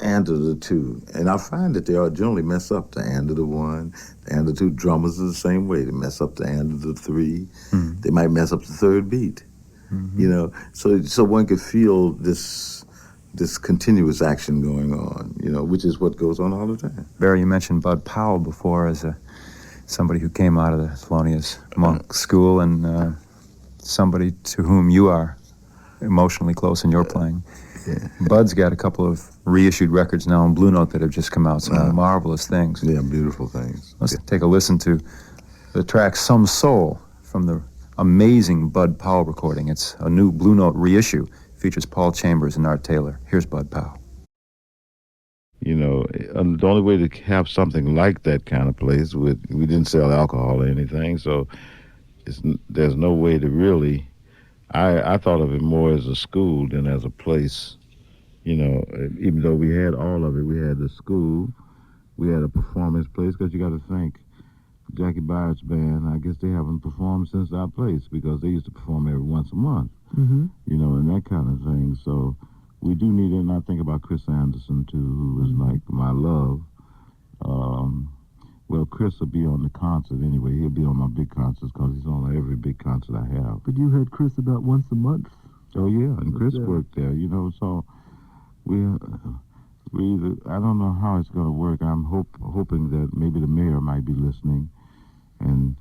and of the two. And I find that they are generally mess up the and of the one, the and of the two. Drummers are the same way. They mess up the and of the three. Mm. They might mess up the third beat. Mm-hmm. You know, so one could feel this continuous action going on, you know, which is what goes on all the time. Barry, you mentioned Bud Powell before as somebody who came out of the Thelonious Monk School, and somebody to whom you are emotionally close in your playing. Yeah. Bud's got a couple of reissued records now on Blue Note that have just come out, some marvelous things. Yeah, beautiful things. Let's take a listen to the track Some Soul from the amazing Bud Powell recording. It's a new Blue Note reissue. Features Paul Chambers and Art Taylor. Here's Bud Powell. You know, the only way to have something like that kind of place, we didn't sell alcohol or anything, so there's no way to really. I thought of it more as a school than as a place. You know, even though we had all of it, we had the school, we had a performance place, because you got to think, Jackie Byard's band, I guess they haven't performed since our place, because they used to perform every once a month, you know, and that kind of thing. So we do need it, and I think about Chris Anderson, too, who is like my love. Well, Chris will be on the concert anyway. He'll be on my big concerts because he's on every big concert I have. But you had Chris about once a month. Oh, yeah, and Chris worked there, you know, so we I don't know how it's going to work. I'm hoping that maybe the mayor might be listening, and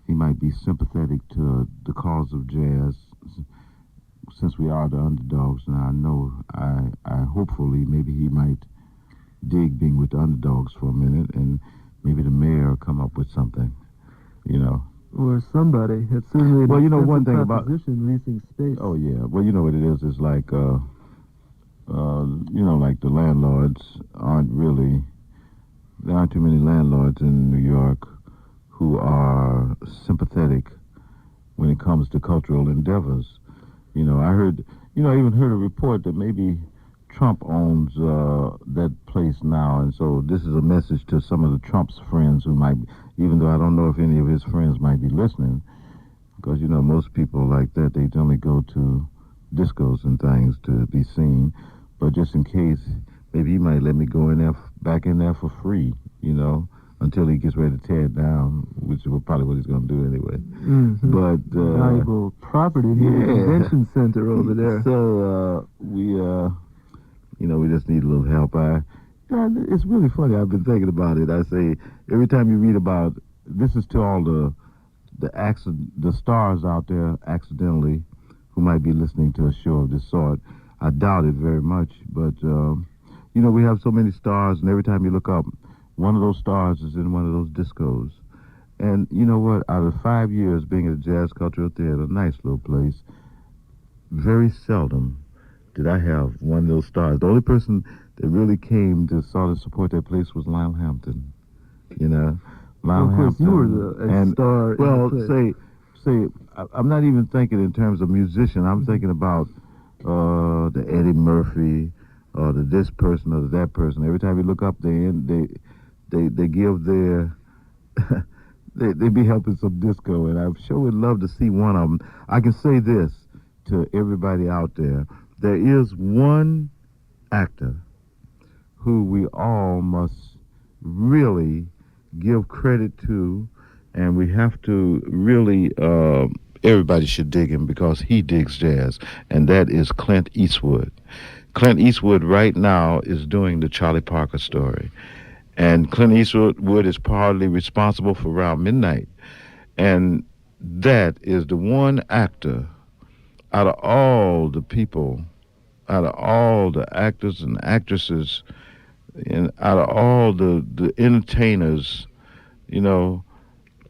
he might be sympathetic to the cause of jazz, since we are the underdogs. And I know, I hopefully, maybe he might dig being with the underdogs for a minute, and maybe the mayor will come up with something, you know. Or somebody. It's certainly well, you know, one thing about leasing space. Oh yeah, well, you know what it is. It's like, you know, like the landlords aren't really. There aren't too many landlords in New York who are sympathetic when it comes to cultural endeavors. You know, I even heard a report that maybe Trump owns that place now, and so this is a message to some of the Trump's friends who might, even though I don't know if any of his friends might be listening, because, you know, most people like that, they only go to discos and things to be seen, but just in case, maybe he might let me go in there, back in there for free, you know, until he gets ready to tear it down, which is probably what he's going to do anyway. But valuable property near the convention center over there. So you know, we just need a little help. It's really funny. I've been thinking about it. I say, every time you read about, this is to all the stars out there accidentally who might be listening to a show of this sort. I doubt it very much, but, you know, we have so many stars, and every time you look up, one of those stars is in one of those discos. And you know what? Out of 5 years being at the Jazz Cultural Theater, a nice little place, very seldom did I have one of those stars. The only person that really came to sort of support that place was Lionel Hampton. You know, Lionel Of course, Hampton. you were a star. Well, in the place. say, I'm not even thinking in terms of musician. I'm thinking about the Eddie Murphy, or the this person or the that person. Every time you look up, they give their. They be helping some disco, and I sure would love to see one of them. I can say this to everybody out there. There is one actor who we all must really give credit to, and we have to really, everybody should dig him because he digs jazz, and that is Clint Eastwood. Clint Eastwood right now is doing the Charlie Parker story, and Clint Eastwood is partly responsible for Around Midnight, and that is the one actor out of all the people, out of all the actors and actresses, and out of all the entertainers, you know,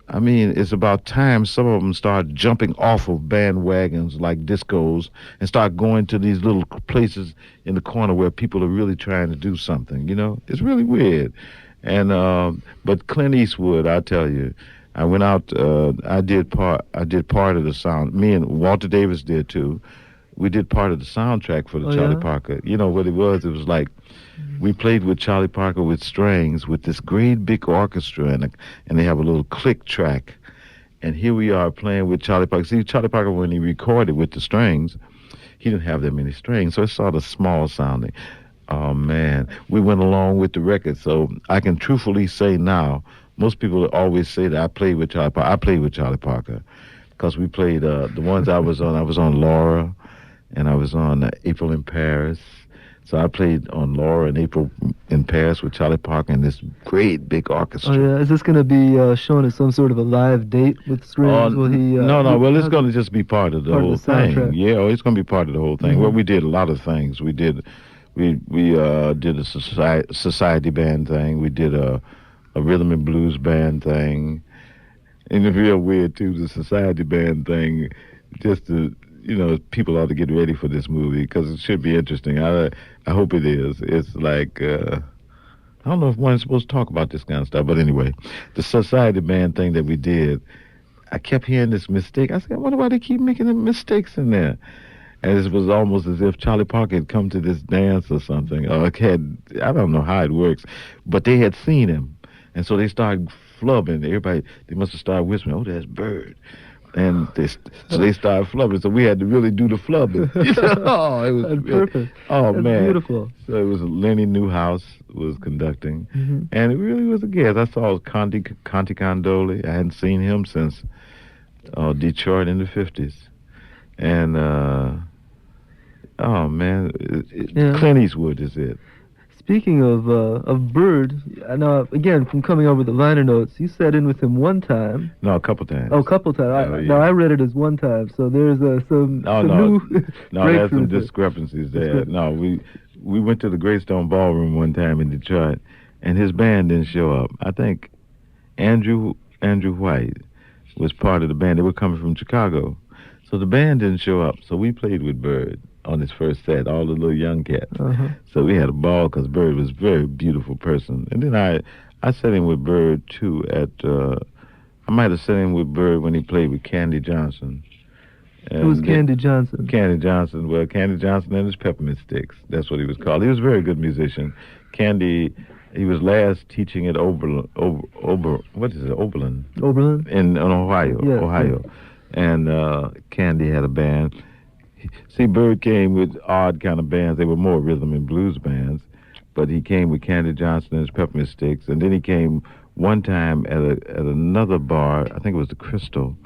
I mean, it's about time some of them start jumping off of bandwagons like discos and start going to these little places in the corner where people are really trying to do something, you know? It's really weird. And but Clint Eastwood, I tell you, I went out, I did part of the sound. Me and Walter Davis did too. We did part of the soundtrack for the Charlie Parker. You know what it was? It was like we played with Charlie Parker with strings with this great big orchestra, and they have a little click track. And here we are playing with Charlie Parker. See, Charlie Parker, when he recorded with the strings, he didn't have that many strings, so it's sort of small sounding. Oh man, we went along with the record, so I can truthfully say now. Most people always say that I played with Charlie Parker. I played with Charlie Parker because we played the ones I was on. I was on Laura, and I was on April in Paris. So I played on Laura and April in Paris with Charlie Parker and this great big Oh orchestra. yeah, is this going to be shown as some sort of a live date with strings? Will he? No. Well, it's how's going it to just be part of the part of whole the thing. soundtrack? Yeah, oh, it's going to be part of the whole thing. Well, Mhm. we did a lot of things. We did a society band thing. We did a rhythm and blues band thing. And it's real weird too, the society band thing. Just to people ought to get ready for this movie because it should be interesting. I hope it is. It's like I don't know if one's supposed to talk about this kind of stuff, but anyway, the society band thing that we did, I kept hearing this mistake. I said, I wonder why they keep making the mistakes in there. And it was almost as if Charlie Parker had come to this dance or something. Or I don't know how it works, but they had seen him. And so they started flubbing. Everybody, they must have started whispering, oh, there's Bird. And so they started flubbing. So we had to really do the flubbing. Oh, it was That's perfect. oh, That's man. beautiful. So it was Lenny Newhouse was conducting. Hmm. And it really was a guest. I saw Conti Condoli. I hadn't seen him since Detroit in the 50s. And oh man, Yeah. Clint Eastwood is it? Speaking of Bird, I know again from coming over the liner notes, you sat in with him one time. No, a couple times. Oh, a couple times. Oh, yeah. No, I read it as one time. So there's some No, new no, there's some breakthroughs there. discrepancies there. No, we went to the Greystone Ballroom one time in Detroit, and his band didn't show up. I think Andrew White was part of the band. They were coming from Chicago, so the band didn't show up. So we played with Bird on his first set, all the little young cats. Uh-huh. So we had a ball because Bird was a very beautiful person. And then I sat in with Bird too at I might have sat in with Bird when he played with Candy Johnson. It was Candy Johnson. Candy Johnson. Well, Candy Johnson and his peppermint sticks. That's what he was called. He was a very good musician. Candy, he was last teaching at Oberlin, Oberlin? in Ohio. Yes, Ohio. And Candy had a band. See, Bird came with odd kind of bands. They were more rhythm and blues bands. But he came with Candy Johnson and his peppermint sticks. And then he came one time at another bar, I think it was the Crystal,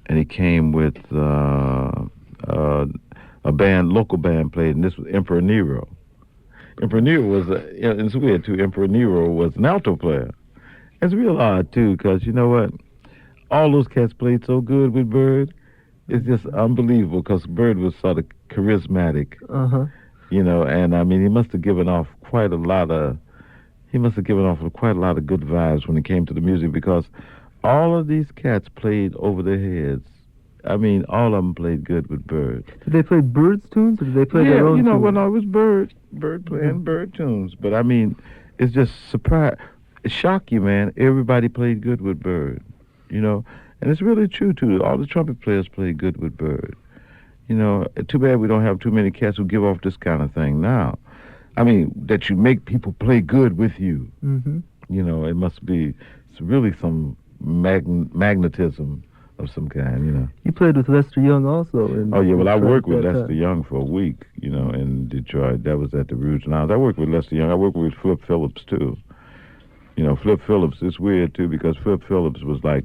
and he came with a band, local band played, and this was Emperor Nero. Emperor Nero was, it's weird too, Emperor Nero was an alto player. It's real odd too, because you know what? All those cats played so good with Bird. It's just unbelievable, because Bird was sort of charismatic, Uh-huh. and I mean, he must have given off quite a lot of good vibes when it came to the music, because all of these cats played over their heads. I mean, all of them played good with Bird. Did they play Bird's tunes or did they play Yeah, their own tunes? well, no, it was Bird playing Bird tunes. But I mean, it's just it shocked you, man. Everybody played good with Bird, and it's really true too. All the trumpet players played good with Bird. Too bad we don't have too many cats who give off this kind of thing now. I mean, that you make people play good with you. Mm-hmm. It must be really some magnetism of some kind. You played with Lester Young also. Oh yeah, well I Detroit worked with at that Lester time. Young for a week, in Detroit. That was at the Rouge Lounge. I worked with Lester Young. I worked with Flip Phillips too. Flip Phillips is weird too, because Flip Phillips was like,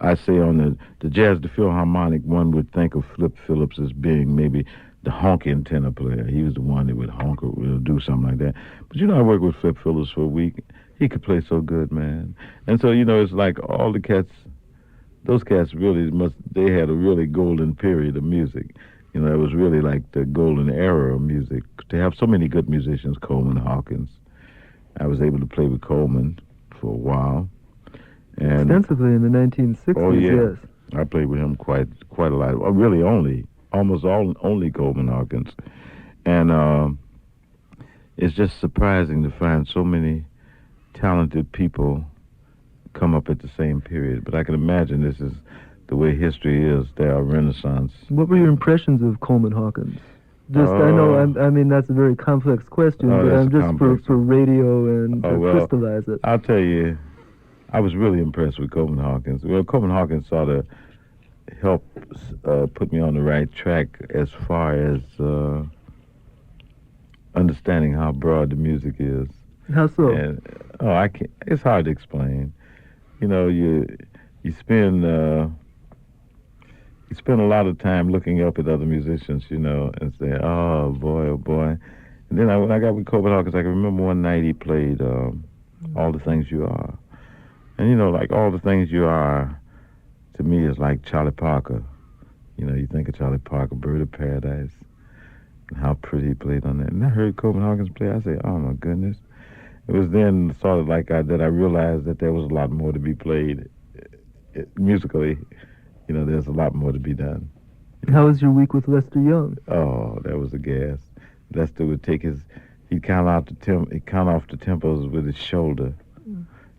I say on the Jazz the Philharmonic, one would think of Flip Phillips as being maybe the honking tenor player. He was the one that would honk or do something like that. But I worked with Flip Phillips for a week. He could play so good, man. And so, it's like all the cats, those cats really they had a really golden period of music. It was really like the golden era of music. To have so many good musicians, Coleman Hawkins. I was able to play with Coleman for a while. And Extensively in the 1960s, oh, yeah. yes. I played with him quite a lot. Well, really only Coleman Hawkins. And it's just surprising to find so many talented people come up at the same period. But I can imagine this is the way history is. There are renaissance. What were your impressions of Coleman Hawkins? I know, I mean, that's a very complex question, but that's I'm just complex. for radio and to well, crystallize it. I'll tell you, I was really impressed with Coleman Hawkins. Well, Coleman Hawkins sort of helped put me on the right track as far as understanding how broad the music is. How so? And I can't. It's hard to explain. You know, you spend you spend a lot of time looking up at other musicians, you know, and say, oh boy, oh boy. And then when I got with Copenhagen, Hawkins, I can remember one night he played All the Things You Are. And, you know, like All the Things You Are, to me, is like Charlie Parker. You know, you think of Charlie Parker, Bird of Paradise, and how pretty he played on that. And I heard Copenhagen Hawkins play. I said, oh my goodness. It was then sort of like that I realized that there was a lot more to be played musically. You know, there's a lot more to be done. How was your week with Lester Young? Oh, that was a gas. Lester would take he'd count off the tempos with his shoulder.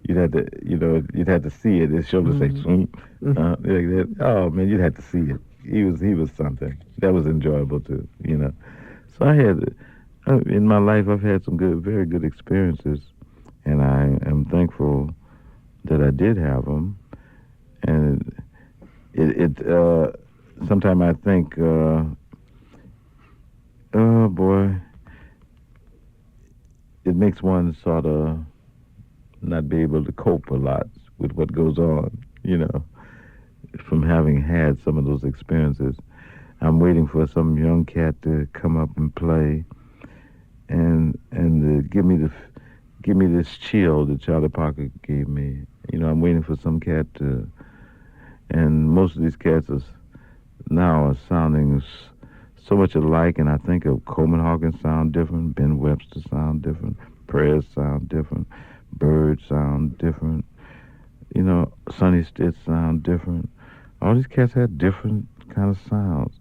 You'd have to, you know, you'd have to see it. His shoulder say, swoop, like that. Oh man, you'd have to see it. He was something. That was enjoyable too, you know. So in my life, I've had some very good experiences, and I am thankful that I did have them. And sometimes I think, oh boy, it makes one sort of not be able to cope a lot with what goes on, you know, from having had some of those experiences. I'm waiting for some young cat to come up and play, and give me this chill that Charlie Parker gave me. You know, I'm waiting for some cat to, and most of these cats now are sounding so much alike, and I think of Coleman Hawkins sound different, Ben Webster sound different, Prayers sound different, Bird sound different, you know, Sonny Stitt sound different. All these cats had different kind of sounds,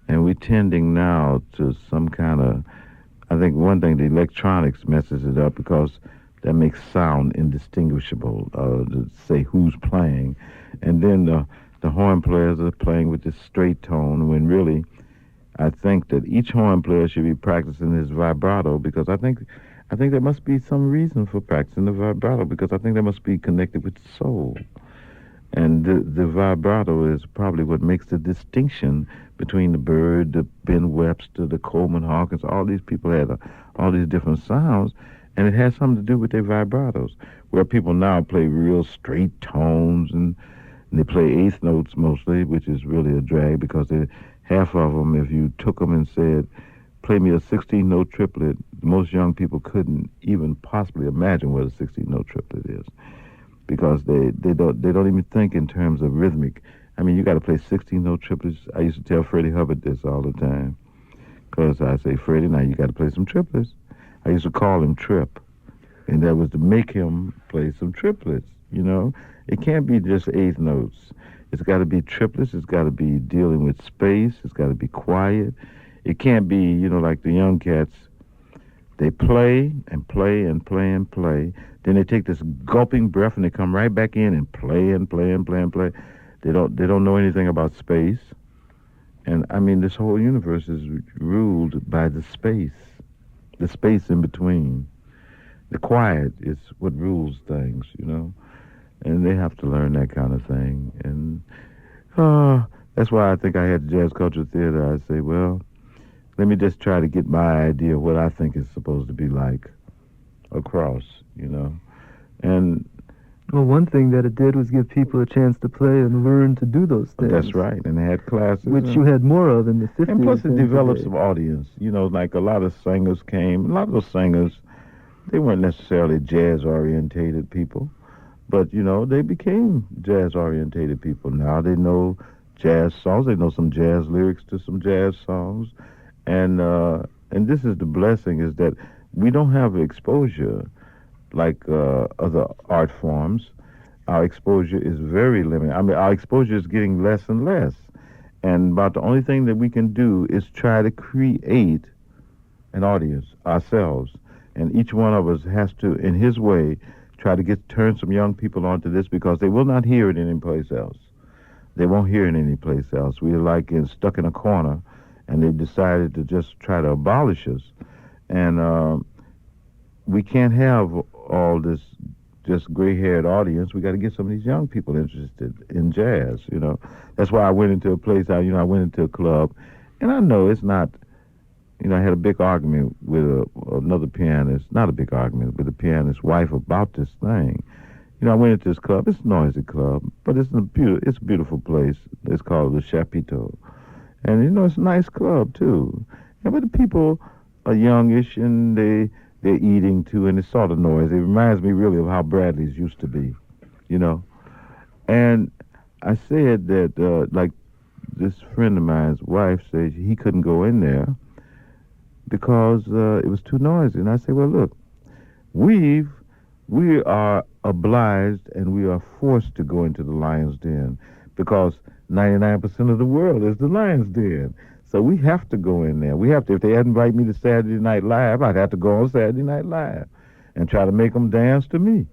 and we're tending now to some kind of, I think one thing, the electronics messes it up because that makes sound indistinguishable to say who's playing, and then the horn players are playing with this straight tone when really I think that each horn player should be practicing his vibrato, because I think there must be some reason for practicing the vibrato, because I think that must be connected with soul. And the vibrato is probably what makes the distinction between the Bird, the Ben Webster, the Coleman Hawkins. All these people had all these different sounds, and it has something to do with their vibratos, where people now play real straight tones, and they play eighth notes mostly, which is really a drag, because half of them, if you took them and said, play me a 16-note triplet, most young people couldn't even possibly imagine what a 16-note triplet is, because they don't even think in terms of rhythmic. I mean, you got to play 16-note triplets. I used to tell Freddie Hubbard this all the time, because I say, Freddie, now you got to play some triplets. I used to call him Trip, and that was to make him play some triplets, you know. It can't be just eighth notes. It's got to be triplets. It's got to be dealing with space. It's got to be quiet. It can't be, you know, like the young cats. They play and play and play and play. Then they take this gulping breath and they come right back in and play and play and play and play. They don't know anything about space. And I mean, this whole universe is ruled by the space in between. The quiet is what rules things, you know. And they have to learn that kind of thing. And that's why I think I had Jazz Culture Theater. I say, well, let me just try to get my idea of what I think it's supposed to be like across, you know. And well, one thing that it did was give people a chance to play and learn to do those things. That's right, and they had classes. Which you had more of in the 50s. And plus it developed today. some audience. You know, like a lot of singers came. A lot of those singers, they weren't necessarily jazz-orientated people. But, you know, they became jazz-orientated people. Now they know jazz songs. They know some jazz lyrics to some jazz songs. And this is the blessing, is that we don't have exposure like other art forms. Our exposure is very limited. I mean, our exposure is getting less and less. And about the only thing that we can do is try to create an audience ourselves. And each one of us has to, in his way, try to turn some young people onto this, because they will not hear it anyplace else. They won't hear it anyplace else. We're like stuck in a corner, and they decided to just try to abolish us. And we can't have all this just gray-haired audience. We got to get some of these young people interested in jazz, you know. That's why I went into a place, I went into a club, and I know it's not I had a big argument with another pianist, not a big argument, with the pianist's wife about this thing. I went into this club. It's a noisy club, but it's a beautiful place. It's called the Chapiteau. And, it's a nice club, too. But the people are youngish, and they're eating, too, and it's sort of noisy. It reminds me really of how Bradley's used to be, you know. And I said that, like, this friend of mine's wife said he couldn't go in there because it was too noisy. And I said, well, look, we are obliged and we are forced to go into the Lion's Den because 99% of the world is the Lion's Den. So we have to go in there. We have to. If they hadn't invited me to Saturday Night Live, I'd have to go on Saturday Night Live and try to make them dance to me.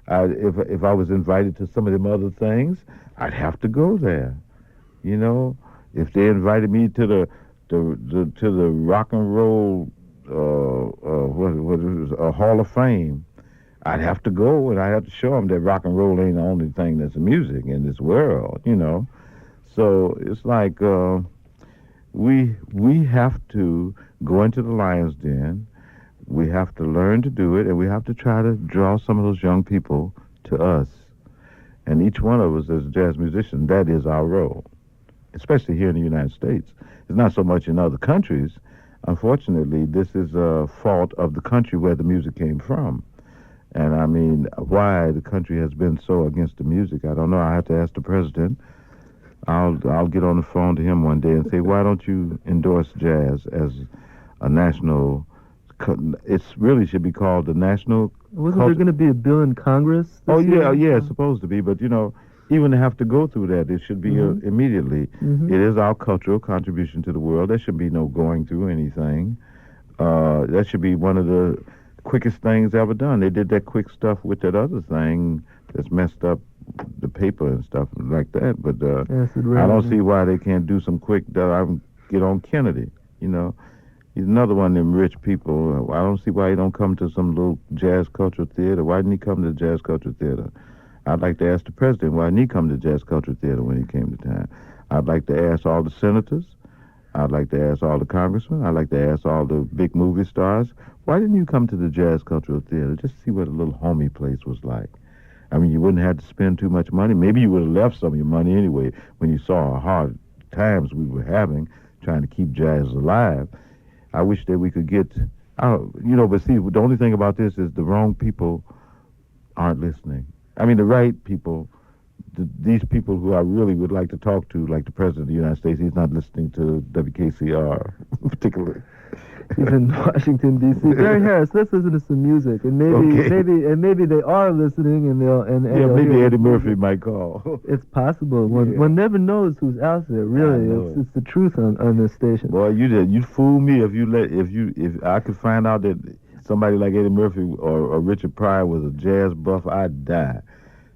If I was invited to some of them other things, I'd have to go there. If they invited me to the rock and roll Hall of Fame, I'd have to go and I have to show them that rock and roll ain't the only thing that's music in this world. So it's like we have to go into the Lion's Den. We have to learn to do it, and we have to try to draw some of those young people to us. And each one of us as a jazz musician, that is our role, especially here in the United States. It's not so much in other countries. Unfortunately, this is a fault of the country where the music came from. And I mean, why the country has been so against the music, I don't know. I have to ask the president. I'll get on the phone to him one day and say, why don't you endorse jazz as a national? It really should be called the national. Wasn't there going to be a bill in Congress? Oh yeah, it's supposed to be, but even to have to go through that, it should be immediately. Mm-hmm. It is our cultural contribution to the world. There should be no going through anything. That should be one of the quickest things ever done. They did that quick stuff with that other thing that's messed up the paper and stuff like that. But I don't see why they can't do some quick. Get on Kennedy. He's another one of them rich people. I don't see why he don't come to some little jazz cultural theater. Why didn't he come to the jazz cultural theater? I'd like to ask the president why didn't he come to jazz cultural theater when he came to town. I'd like to ask all the senators. I'd like to ask all the congressmen. I'd like to ask all the big movie stars. Why didn't you come to the jazz cultural theater just to see what a little homey place was like? I mean, you wouldn't have to spend too much money. Maybe you would have left some of your money anyway when you saw how hard times we were having trying to keep jazz alive. I wish that we could get out, but see, the only thing about this is the wrong people aren't listening. I mean, the right people, these people who I really would like to talk to, like the President of the United States, he's not listening to WKCR particularly. He's in Washington D.C. Barry Harris, let's listen to some music, and maybe they are listening, and maybe Eddie Murphy might call. It's possible. One never knows who's out there. Really, it's the truth on this station. Boy, you fool me if I could find out that somebody like Eddie Murphy or Richard Pryor was a jazz buff, I'd die.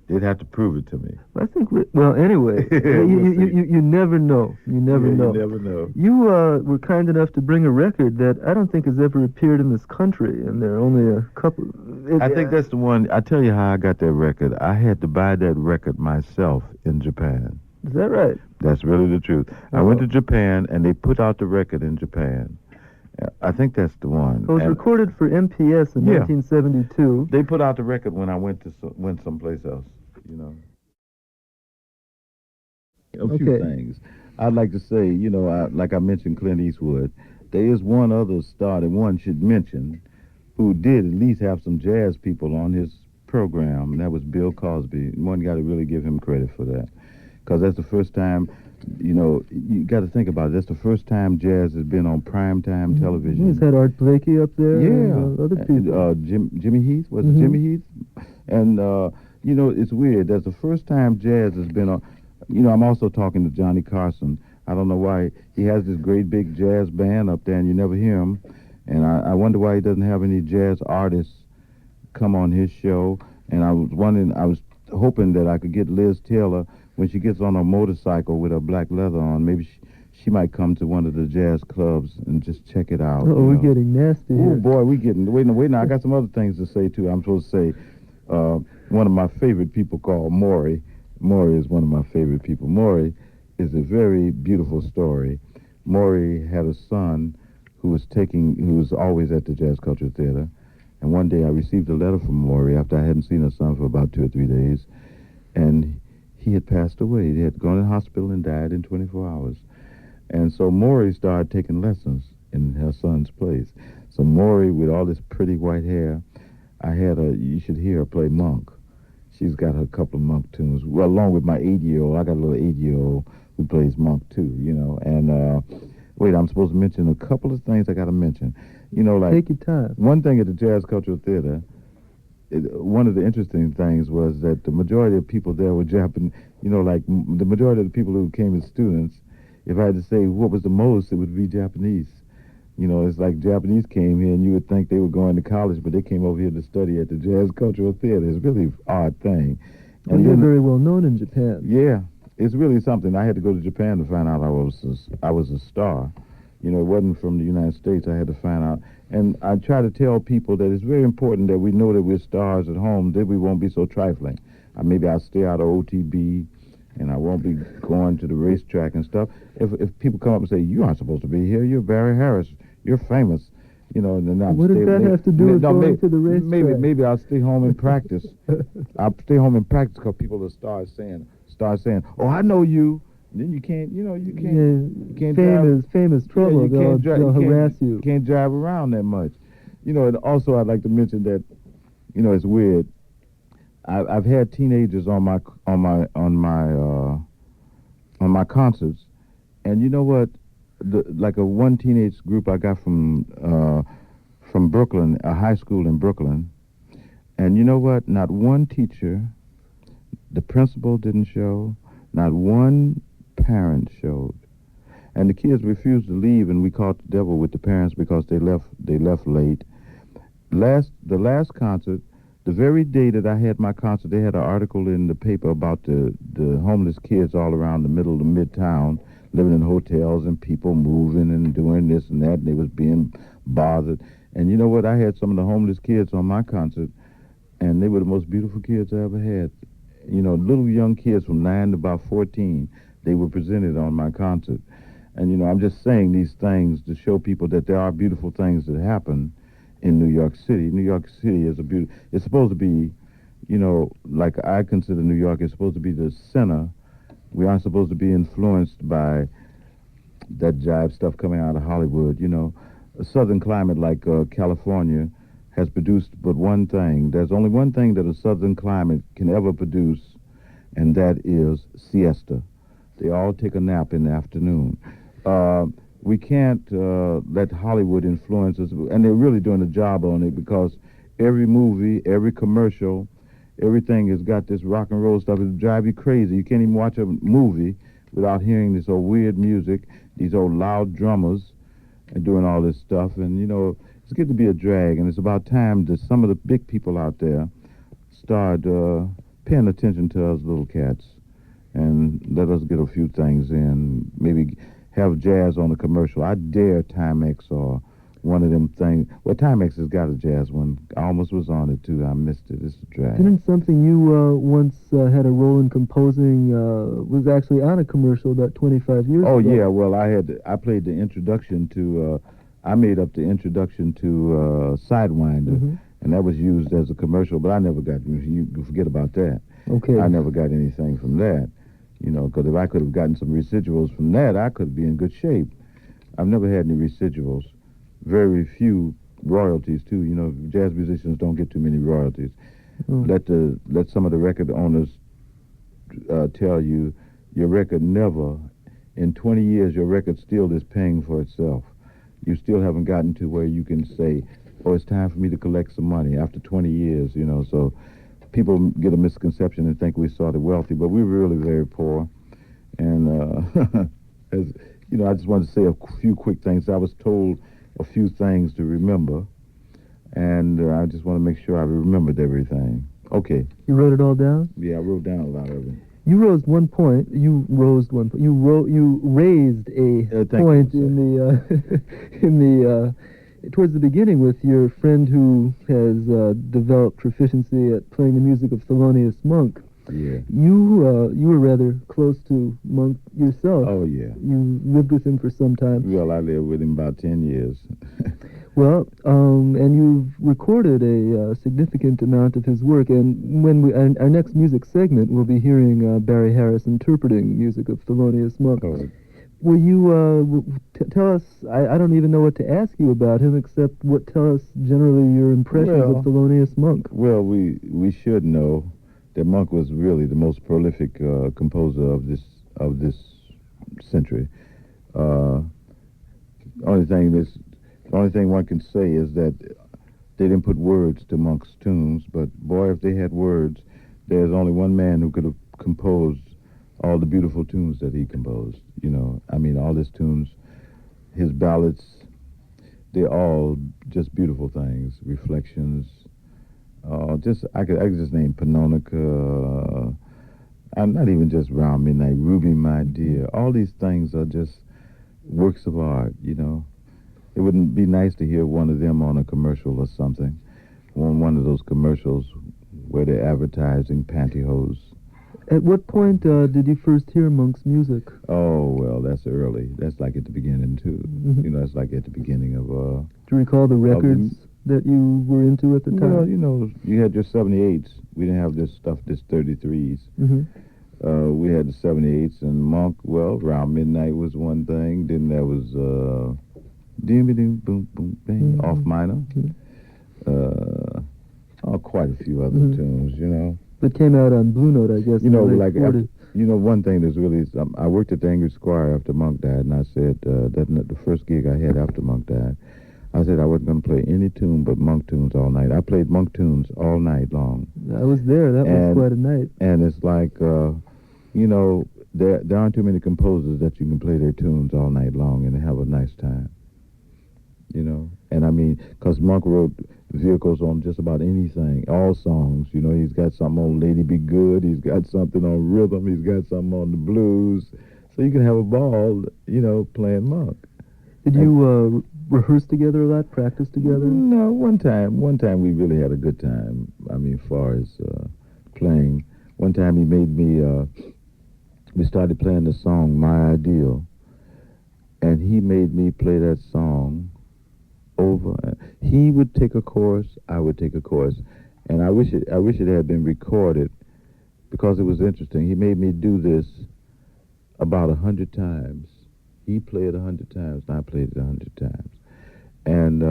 They'd have to prove it to me. I think. Well, anyway, you never know. You never know. You never know. You were kind enough to bring a record that I don't think has ever appeared in this country, and there are only a couple. I think that's the one. I tell you how I got that record. I had to buy that record myself in Japan. Is that right? That's really the truth. I went to Japan, and they put out the record in Japan. I think that's the one. It was recorded for MPS in 1972. They put out the record when I went someplace else. A few things. I'd like to say, like I mentioned Clint Eastwood, there is one other star that one should mention who did at least have some jazz people on his program, and that was Bill Cosby. One got to really give him credit for that, because that's the first time, you got to think about it. That's the first time jazz has been on primetime television. He's had Art Blakey up there. Yeah. And, other people. Jimmy Heath. Was it Jimmy Heath? And, it's weird. That's the first time jazz has been on. I'm also talking to Johnny Carson. I don't know why. He has this great big jazz band up there, and you never hear him. And I wonder why he doesn't have any jazz artists come on his show. And I was hoping that I could get Liz Taylor, when she gets on a motorcycle with her black leather on, maybe she might come to one of the jazz clubs and just check it out. Oh, we're getting nasty here. Oh, boy, wait now, I got some other things to say, too. I'm supposed to say, one of my favorite people called Maury. Maury is one of my favorite people. Maury is a very beautiful story. Maury had a son who was always at the Jazz Cultural Theater. And one day I received a letter from Maury after I hadn't seen her son for about 2 or 3 days, and he had passed away. He had gone to the hospital and died in 24 hours. And so Maury started taking lessons in her son's place. So Maury, with all this pretty white hair, you should hear her play Monk. She's got a couple of Monk tunes. Well, along with my 8-year-old, I got a little 8-year-old who plays Monk too, And wait, I'm supposed to mention a couple of things I got to mention. Like Take your time. one thing at the Jazz Cultural Theater, one of the interesting things was that the majority of people there were Japanese. The majority of the people who came as students, if I had to say what was the most, it would be Japanese. It's like Japanese came here and you would think they were going to college, but they came over here to study at the Jazz Cultural Theater. It's really an odd thing. Well, you're very well known in Japan. Yeah, it's really something. I had to go to Japan to find out I was a star. It wasn't from the United States. I had to find out. And I try to tell people that it's very important that we know that we're stars at home, that we won't be so trifling. Maybe I'll stay out of OTB, and I won't be going to the racetrack and stuff. If people come up and say, you aren't supposed to be here, you're Barry Harris, you're famous, and then what does that have to do with going to the racetrack? Maybe I'll stay home and practice. I'll stay home and practice because people will start saying, oh, I know you. And then you can't fame is trouble. They'll harass you. You can't drive around that much. And also I'd like to mention that, it's weird. I've had teenagers on my concerts, and you know what? Like one teenage group I got from Brooklyn, a high school in Brooklyn, and you know what? Not one teacher, the principal didn't show, not one parent showed, and the kids refused to leave, and we caught the devil with the parents because they left late. The last concert, the very day that I had my concert, they had an article in the paper about the homeless kids all around the middle of Midtown, living in hotels and people moving and doing this and that, and they was being bothered. And you know what? I had some of the homeless kids on my concert, and they were the most beautiful kids I ever had. Little young kids from 9 to about 14, they were presented on my concert. And, I'm just saying these things to show people that there are beautiful things that happen in New York City. New York City is it's supposed to be, like I consider New York is supposed to be the center. We aren't supposed to be influenced by that jive stuff coming out of Hollywood. A southern climate like California has produced but one thing. There's only one thing that a southern climate can ever produce, and that is siesta. They all take a nap in the afternoon. We can't let Hollywood influence us, and they're really doing a job on it because every movie, every commercial, everything has got this rock and roll stuff. It'll drive you crazy. You can't even watch a movie without hearing this old weird music, these old loud drummers, and doing all this stuff. And, it's getting to be a drag, and it's about time that some of the big people out there start paying attention to us little cats and let us get a few things in, maybe have jazz on a commercial. I dare Timex or one of them things. Well, Timex has got a jazz one. I almost was on it, too. I missed it. It's a drag. Didn't something you once had a role in composing was actually on a commercial about 25 years ago? Oh, yeah. Well, I played the introduction to, I made up the introduction to Sidewinder, and that was used as a commercial, but I never got, you forget about that. Okay. I never got anything from that, because if I could have gotten some residuals from that, I could be in good shape. I've never had any residuals. Very few royalties, too. Jazz musicians don't get too many royalties. Let some of the record owners tell you your record never, in 20 years, your record still is paying for itself. You still haven't gotten to where you can say, oh, it's time for me to collect some money after 20 years, so people get a misconception and think we're sort of wealthy, but we're really very poor. And, I just wanted to say a few quick things. I was told a few things to remember, and I just want to make sure I remembered everything. Okay. You wrote it all down? Yeah, I wrote down a lot of it. You raised one point. You raised a point in the towards the beginning with your friend who has developed proficiency at playing the music of Thelonious Monk. Yeah. You were rather close to Monk yourself. Oh, yeah. You lived with him for some time. Well, I lived with him about 10 years. Well, and you've recorded a significant amount of his work. And when our next music segment, we'll be hearing Barry Harris interpreting music of Thelonious Monk. Oh, Will you tell us? I don't even know what to ask you about him, except tell us generally your impressions Well, of Thelonious Monk. well, we should know that Monk was really the most prolific composer of this century. Uh, only thing is, the only thing one can say is that they didn't put words to Monk's tunes. But boy, if they had words, there's only one man who could have composed all the beautiful tunes that he composed. You know, I mean, all his tunes, his ballads, they're all just beautiful things. Reflections. I could just name Panonica. I'm not even just Round Midnight, Ruby, My Dear. All these things are just works of art. You know, it wouldn't be nice to hear one of them on a commercial or something, on one of those commercials where they're advertising pantyhose. At what point did you first hear Monk's music? Oh, well, that's early. That's like at the beginning, too. Mhm. You know, that's like at the beginning of... Do you recall the records that you were into at the time? Well, you know, you had your 78s. We didn't have this stuff, this 33s. Mm-hmm. We had the 78s, and Monk, well, Round Midnight was one thing. Then there was Doom Boom Boom Bang, Mhm. Off Minor. Mhm. Quite a few other Mhm. tunes, you know. That came out on Blue Note, I guess. You know, in the late like, 40s. you know, one thing that's really, I worked at the English Squire after Monk died, and I said, the first gig I had after Monk died, I said I wasn't going to play any tune but Monk tunes all night. I played Monk tunes all night long. I was there. That was quite a night. And it's like, you know, there aren't too many composers that you can play their tunes all night long and have a nice time. You know, and I mean, because Monk wrote vehicles on just about anything, all songs. You know, he's got something on Lady Be Good, he's got something on rhythm, he's got something on the blues. So you can have a ball, you know, playing Monk. Did you rehearse together a lot, practice together? No, one time we really had a good time. I mean, as far as playing. One time he made me, we started playing the song My Ideal, and he made me play that song over. He would take a chorus, I would take a chorus, and I wish it had been recorded because it was interesting. He made me do this about 100 times. He played 100 times, and I played it 100 times, and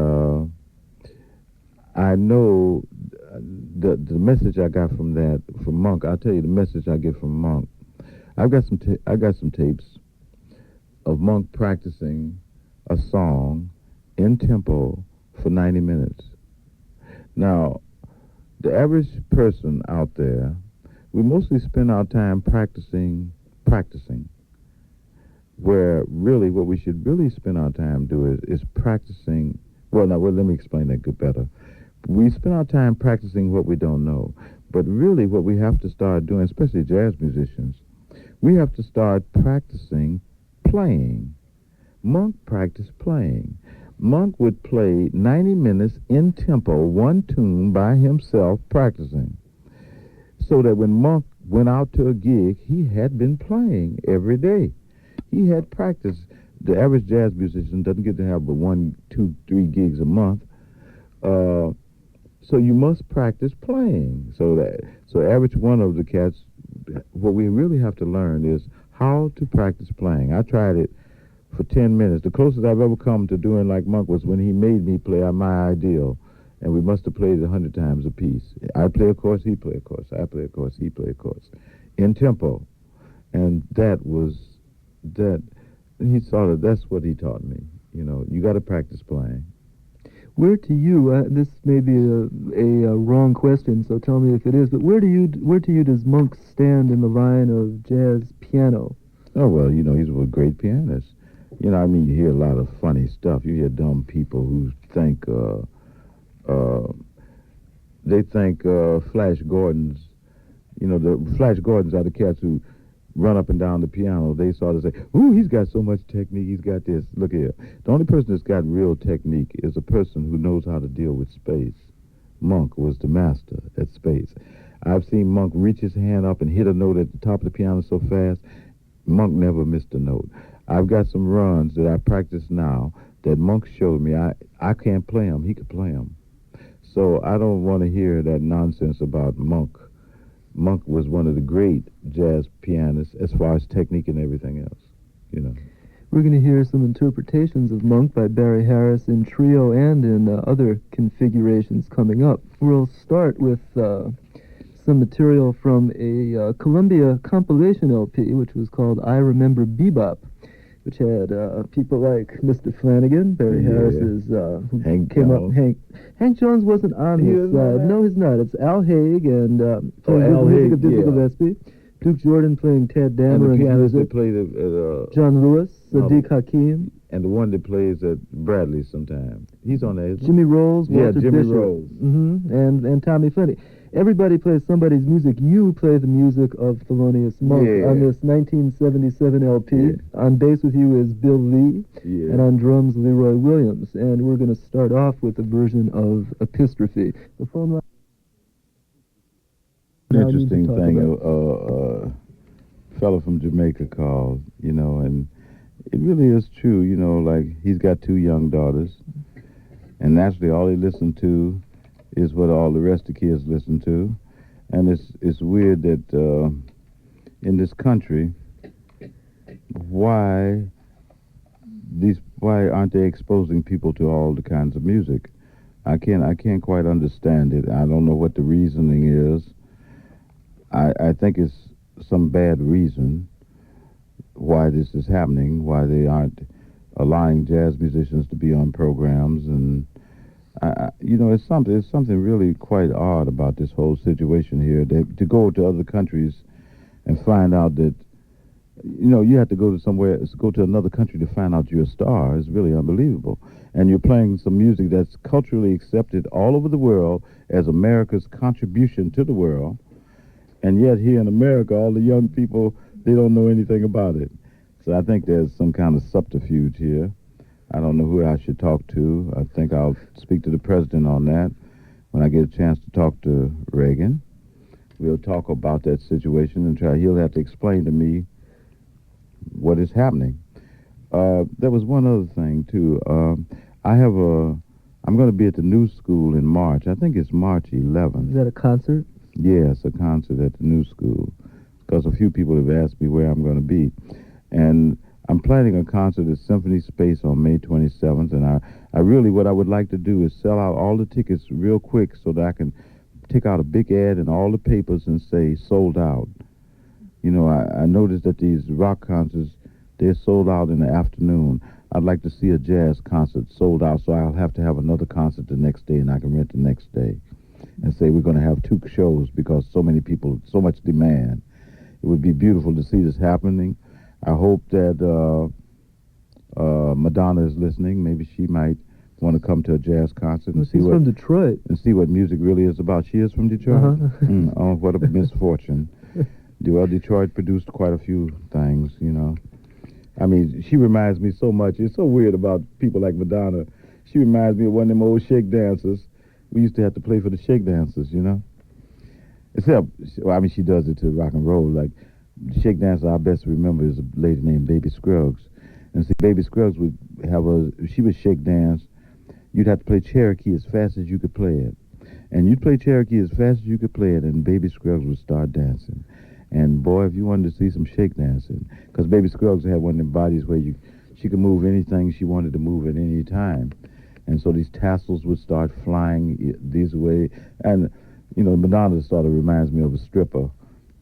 I know the message I got from Monk. I'll tell you the message I get from Monk. I got some tapes of Monk practicing a song in tempo for 90 minutes. Now, the average person out there, we mostly spend our time practicing, where really what we should really spend our time doing is practicing. Well, let me explain that better. We spend our time practicing what we don't know, but really what we have to start doing, especially jazz musicians, we have to start practicing playing. Monk practiced playing. Monk would play 90 minutes in tempo, one tune by himself practicing. So that when Monk went out to a gig, he had been playing every day. He had practiced. The average jazz musician doesn't get to have but 1, 2, 3 gigs a month. So you must practice playing. So average one of the cats, what we really have to learn is how to practice playing. I tried it for 10 minutes. The closest I've ever come to doing like Monk was when he made me play My Ideal, and we must have played it 100 times a piece. I play a chorus, he play a chorus. I play a chorus, he play a chorus, in tempo. And that's what he taught me. You know, you got to practice playing. Where to you? This may be a wrong question, so tell me if it is. But where to you does Monk stand in the line of jazz piano? Oh well, you know, he's a great pianist. You know, I mean, you hear a lot of funny stuff. You hear dumb people who think Flash Gordons. You know, the Flash Gordons are the cats who run up and down the piano. They sort of say, "Ooh, he's got so much technique. He's got this. Look here. The only person that's got real technique is a person who knows how to deal with space. Monk was the master at spades. I've seen Monk reach his hand up and hit a note at the top of the piano so fast, Monk never missed a note. I've got some runs that I practice now that Monk showed me. I can't play them. He could play them. So I don't want to hear that nonsense about Monk. Monk was one of the great jazz pianists as far as technique and everything else, you know. We're going to hear some interpretations of Monk by Barry Harris in trio and in other configurations coming up. We'll start with some material from a Columbia compilation LP, which was called I Remember Bebop, which had people like Mr. Flanagan, Barry Harris's, who Hank came Jones. up. Hank Jones wasn't on He this isn't on side. that? No, he's not. It's Al Haig and playing Al the music Haig, of Dizzy yeah. Gillespie, Duke Jordan playing Ted And Dammer the and pianist music, that played at John Lewis, no. Sadiq Hakim, and the one that plays at Bradley sometime. He's on there. isn't he? Jimmy Rolls, Yeah, Walter Jimmy Bishop, Rolls. and Tommy Flinty. Everybody plays somebody's music. You play the music of Thelonious Monk Yeah. on this 1977 LP. Yeah. On bass with you is Bill Lee, Yeah. and on drums Leroy Williams. And we're going to start off with a version of Epistrophe. The phone line. Now I need to Interesting talk thing. about- A fellow from Jamaica called, you know, and it really is true, you know, like he's got 2 young daughters, and naturally all they listen to is what all the rest of the kids listen to, and it's weird that in this country, why aren't they exposing people to all the kinds of music? I can't quite understand it. I don't know what the reasoning is. I think it's some bad reason why this is happening, why they aren't allowing jazz musicians to be on programs, and you know, it's something really quite odd about this whole situation here. To go to other countries and find out that, you know, you have to go to another country to find out you're a star is really unbelievable. And you're playing some music that's culturally accepted all over the world as America's contribution to the world. And yet here in America, all the young people, they don't know anything about it. So I think there's some kind of subterfuge here. I don't know who I should talk to. I think I'll speak to the president on that when I get a chance to talk to Reagan. We'll talk about that situation and he'll have to explain to me what is happening. There was one other thing, too. I'm going to be at the New School in March. I think it's March 11th. Is that a concert? Yes, a concert at the New School, because a few people have asked me where I'm going to be. And I'm planning a concert at Symphony Space on May 27th, and I really, what I would like to do is sell out all the tickets real quick so that I can take out a big ad in all the papers and say, sold out. You know, I noticed that these rock concerts, they're sold out in the afternoon. I'd like to see a jazz concert sold out, so I'll have to have another concert the next day, and I can rent the next day and say we're going to have 2 shows because so many people, so much demand. It would be beautiful to see this happening. I hope that Madonna is listening. Maybe she might want to come to a jazz concert and She's from Detroit. see what music really is about. She is from Detroit? Uh-huh. Oh, what a misfortune. Well, Detroit produced quite a few things, you know. I mean, she reminds me so much. It's so weird about people like Madonna. She reminds me of one of them old shake dancers. We used to have to play for the shake dancers, you know. Except, well, I mean, she does it to rock and roll. Like, the shake dancer I best remember is a lady named Baby Scruggs. And see, Baby Scruggs she would shake dance. You'd have to play Cherokee as fast as you could play it. And you'd play Cherokee as fast as you could play it, and Baby Scruggs would start dancing. And boy, if you wanted to see some shake dancing, because Baby Scruggs had one of them bodies where she could move anything she wanted to move at any time. And so these tassels would start flying this way. And, you know, Madonna sort of reminds me of a stripper.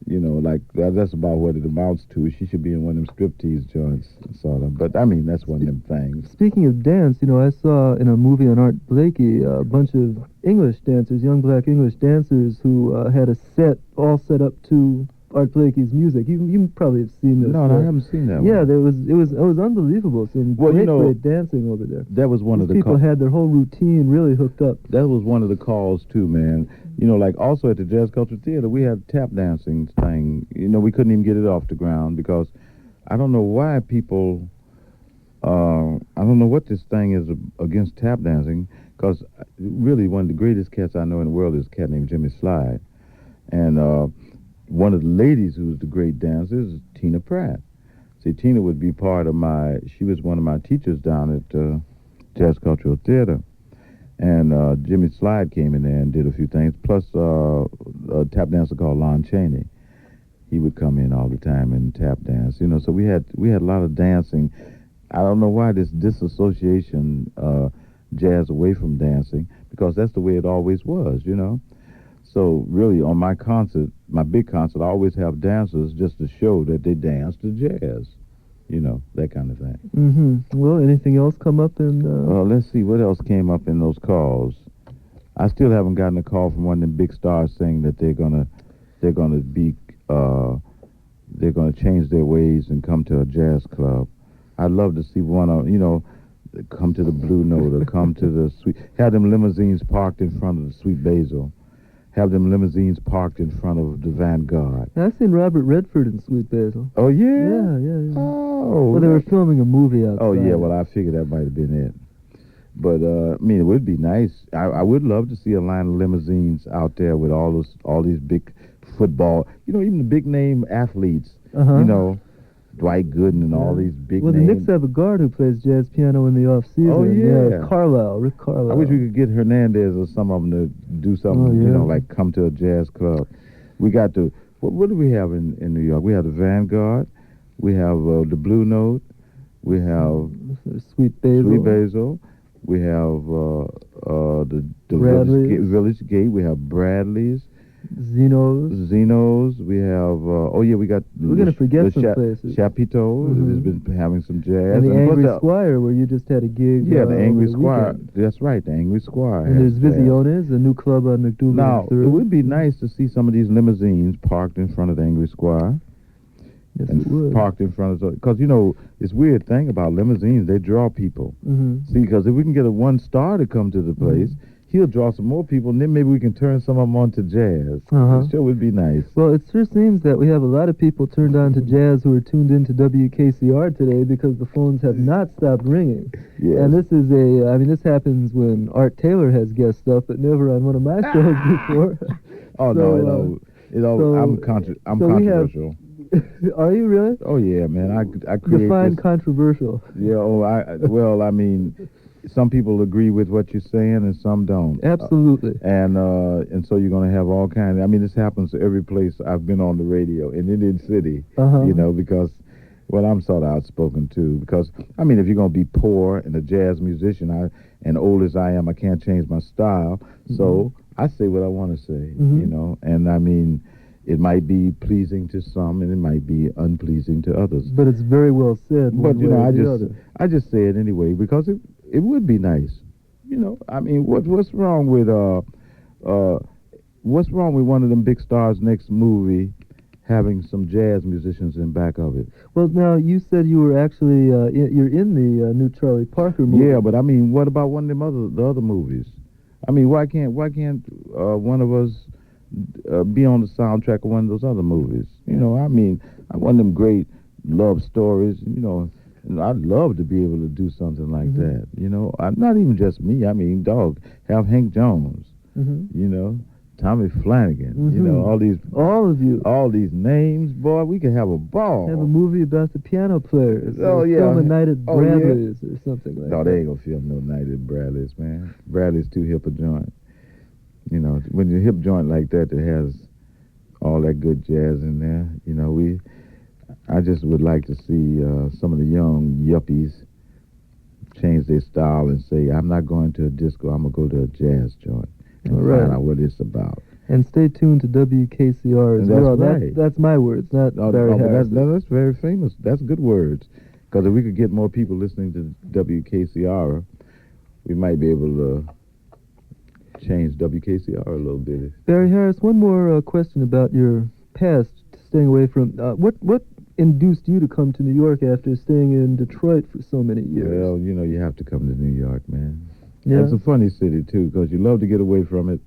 You know, like, that's about what it amounts to. She should be in one of them striptease joints, sort of. But, I mean, that's one of them things. Speaking of dance, you know, I saw in a movie on Art Blakey a bunch of English dancers, young black English dancers who had a set all set up to Art Blakey's music. You probably have seen this. No, I haven't seen that Yeah, one. it was unbelievable. Some Well, great, you know, great dancing over there. That was one These of the people had their whole routine really hooked up. That was one of the calls, too, man. You know, like, also at the Jazz Culture Theater, we had tap dancing thing. You know, we couldn't even get it off the ground because I don't know why people, I don't know what this thing is against tap dancing, because really one of the greatest cats I know in the world is a cat named Jimmy Slide. And one of the ladies who was the great dancer is Tina Pratt. See, Tina would be she was one of my teachers down at Jazz Cultural Theater. And Jimmy Slide came in there and did a few things, plus a tap dancer called Lon Chaney. He would come in all the time and tap dance, so we had a lot of dancing. I don't know why this disassociation jazz away from dancing, because that's the way it always was. So really on my big concert, I always have dancers just to show that they dance to jazz, that kind of thing. Mm-hmm. Well, anything else come up in... Let's see, what else came up in those calls? I still haven't gotten a call from one of them big stars saying that they're gonna change their ways and come to a jazz club. I'd love to see one of, come to the Blue Note or come to the have them limousines parked in front of the Sweet Basil. Have them limousines parked in front of the Vanguard. I've seen Robert Redford in Sweet Basil. Oh, yeah? Yeah. Oh. Well, they were filming a movie outside. Oh, yeah, well, I figured that might have been it. But, it would be nice. I would love to see a line of limousines out there with all these big football, even the big-name athletes, Dwight Gooden and all these big names. Well, the Knicks have a guard who plays jazz piano in the off-season. Oh, yeah. Rick Carlisle. I wish we could get Hernandez or some of them to do something, like come to a jazz club. We got to, what do we have in New York? We have the Vanguard. We have the Blue Note. We have Sweet Basil. We have the Bradley's. Village Gate. We have Bradley's. Zeno's. We have we're gonna forget some places. Chapiteau has been having some jazz. And the Angry Squire, where you just had a gig. Yeah, the Angry Squire. Weekend. That's right, the Angry Squire. And there's Visiones, a new club on McDougal. Now, it would be nice to see some of these limousines parked in front of the Angry Squire. Yes, it would. Parked in front of, because it's weird thing about limousines, they draw people. See, because if we can get a one star to come to the place, he'll draw some more people, and then maybe we can turn some of them on to jazz. It sure would be nice. Well, it sure seems that we have a lot of people turned on to jazz who are tuned into WKCR today because the phones have not stopped ringing. Yes. And this is this happens when Art Taylor has guest stuff, but never on one of my shows before. I'm controversial. Are you really? Oh yeah, man. I create Define controversial. Yeah. Some people agree with what you're saying and some don't. Absolutely. And so you're going to have all kinds. This happens to every place I've been on the radio in Indian City. Because I'm sort of outspoken too. Because if you're going to be poor and a jazz musician, and old as I am, I can't change my style. So I say what I want to say. And it might be pleasing to some, and it might be unpleasing to others. But it's very well said. But I just say it anyway because it would be nice. What's wrong with one of them big stars' next movie having some jazz musicians in back of it? Well, now you said you were actually you're in the new Charlie Parker movie. Yeah, but what about one of them the other movies? Why can't one of us be on the soundtrack of one of those other movies? One of them great love stories, and I'd love to be able to do something like that, not even just me, have Hank Jones, Tommy Flanagan, all these names, boy, we could have a ball. Have a movie about the piano players. Film a night at Bradley's or something like that. No, they ain't gonna film no night at Bradley's, man. Bradley's too hip a joint. When you're a hip joint like that has all that good jazz in there, I just would like to see some of the young yuppies change their style and say, I'm not going to a disco, I'm going to go to a jazz joint and find out what it's about. And stay tuned to WKCR as well. Right. That's my words, not Barry Harris. That's very famous. That's good words. Because if we could get more people listening to WKCR, we might be able to change WKCR a little bit. Barry Harris, one more question about your past, staying away from... What induced you to come to New York after staying in Detroit for so many years? Well, you have to come to New York, man. Yeah. It's a funny city, too, because you love to get away from it.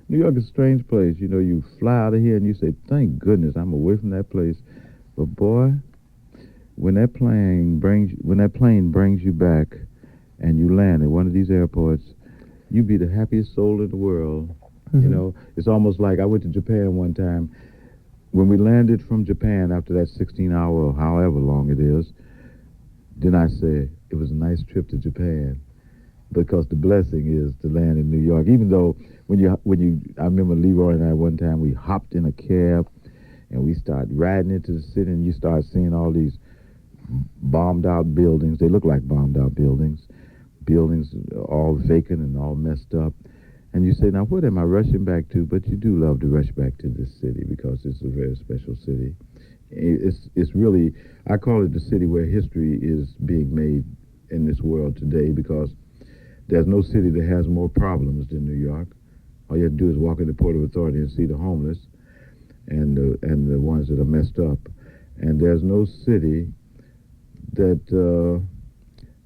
New York is a strange place. You fly out of here and you say, thank goodness I'm away from that place. But, boy, when that plane brings you back and you land at one of these airports, you be the happiest soul in the world. Mhm. You know, it's almost like I went to Japan one time. When we landed from Japan after that 16-hour or however long it is, then I said, it was a nice trip to Japan. Because the blessing is to land in New York. Even though I remember Leroy and I one time we hopped in a cab and we started riding into the city, and you start seeing all these bombed out buildings. They look like bombed out buildings. Buildings all vacant and all messed up. And you say, now what am I rushing back to? But you do love to rush back to this city because it's a very special city. It's really, I call it the city where history is being made in this world today, because there's no city that has more problems than New York. All you have to do is walk in the Port of Authority and see the homeless and the ones that are messed up. And there's no city that,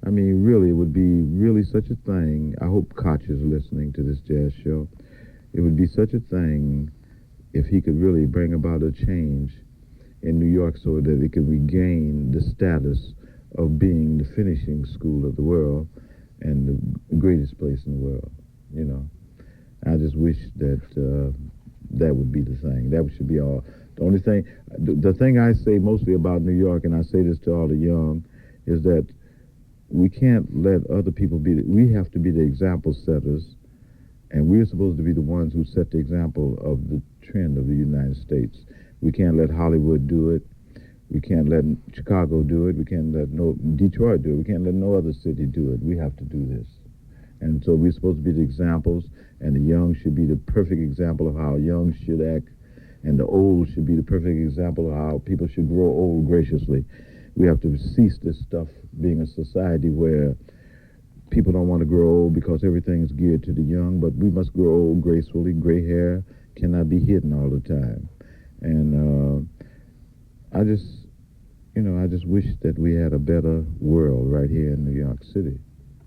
really, it would be really such a thing. I hope Koch is listening to this jazz show. It would be such a thing if he could really bring about a change in New York so that it could regain the status of being the finishing school of the world and the greatest place in the world, you know. I just wish that that would be the thing. That should be all. The only thing, the thing I say mostly about New York, and I say this to all the young, is that we can't let other people be, we have to be the example setters, and we're supposed to be the ones who set the example of the trend of the United States. We can't let Hollywood do it. We can't let Chicago do it. We can't let Detroit do it. We can't let no other city do it. We have to do this. And so we're supposed to be the examples, and the young should be the perfect example of how young should act, and the old should be the perfect example of how people should grow old graciously. We have to cease this stuff being a society where people don't want to grow old because everything's geared to the young, but we must grow old gracefully. Gray hair cannot be hidden all the time. And I just wish that we had a better world right here in New York City.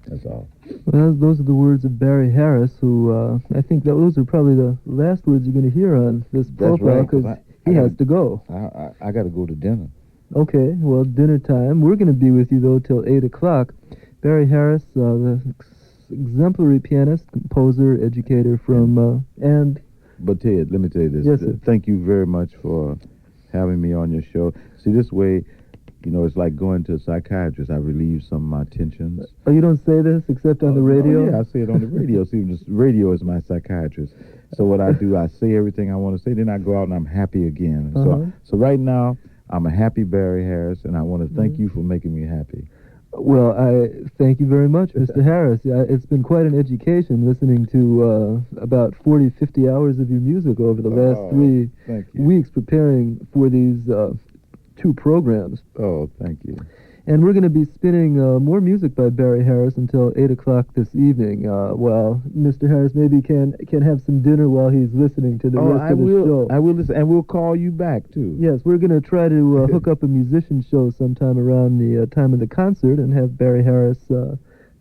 That's all. Well, those are the words of Barry Harris, who I think that those are probably the last words you're going to hear on this profile, because he has to go. I got to go to dinner. Okay, well, dinner time. We're going to be with you, though, till 8 o'clock. Barry Harris, the exemplary pianist, composer, educator from, and... But Ted, let me tell you this. Yes, sir. Thank you very much for having me on your show. See, this way, you know, it's like going to a psychiatrist. I relieve some of my tensions. Oh, you don't say this except on the radio? Oh, yeah, I say it on the radio. See, the radio is my psychiatrist. So what I do, I say everything I want to say, then I go out and I'm happy again. So right now, I'm a happy Barry Harris, and I want to thank you for making me happy. Well, I thank you very much, Mr. Harris. It's been quite an education listening to about 40, 50 hours of your music over the last 3 weeks preparing for these 2 programs. Oh, thank you. And we're going to be spinning more music by Barry Harris until 8 o'clock this evening, while Mr. Harris maybe can have some dinner while he's listening to the rest of the show. I will listen, and we'll call you back, too. Yes, we're going to try to hook up a musician show sometime around the time of the concert and have Barry Harris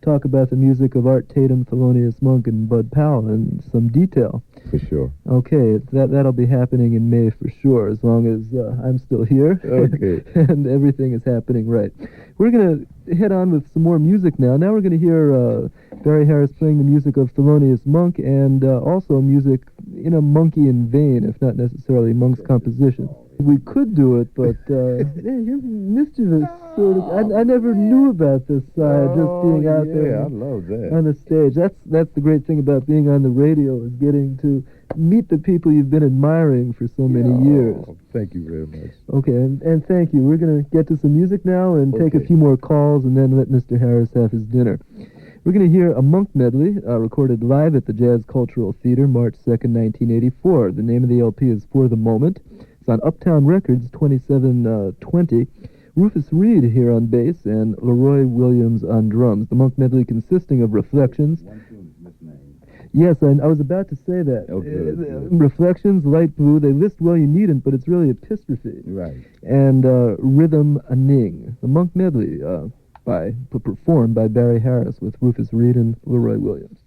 talk about the music of Art Tatum, Thelonious Monk, and Bud Powell in some detail. For sure. Okay, that'll be happening in May for sure, as long as I'm still here. Okay. And everything is happening right. We're going to head on with some more music now. Now we're going to hear Barry Harris playing the music of Thelonious Monk, and also music in a Monkian vein, if not necessarily Monk's composition. We could do it, but you're mischievous. Sort of. I never knew about this side, just being out there I love that. on the stage. That's the great thing about being on the radio, is getting to meet the people you've been admiring for so many years. Thank you very much. Okay, and thank you. We're going to get to some music now and take a few more calls and then let Mr. Harris have his dinner. We're going to hear a Monk medley recorded live at the Jazz Cultural Theater, March 2nd, 1984. The name of the LP is For the Moment. It's on Uptown Records, 2720. Rufus Reed here on bass and Leroy Williams on drums. The Monk medley consisting of Reflections. One tune is misnamed. Yes, and I was about to say that. Okay. Reflections, Light Blue, they list Well You Needn't, but it's really epistrophe. Right. And Rhythm a Ning. The Monk medley performed by Barry Harris with Rufus Reed and Leroy Williams.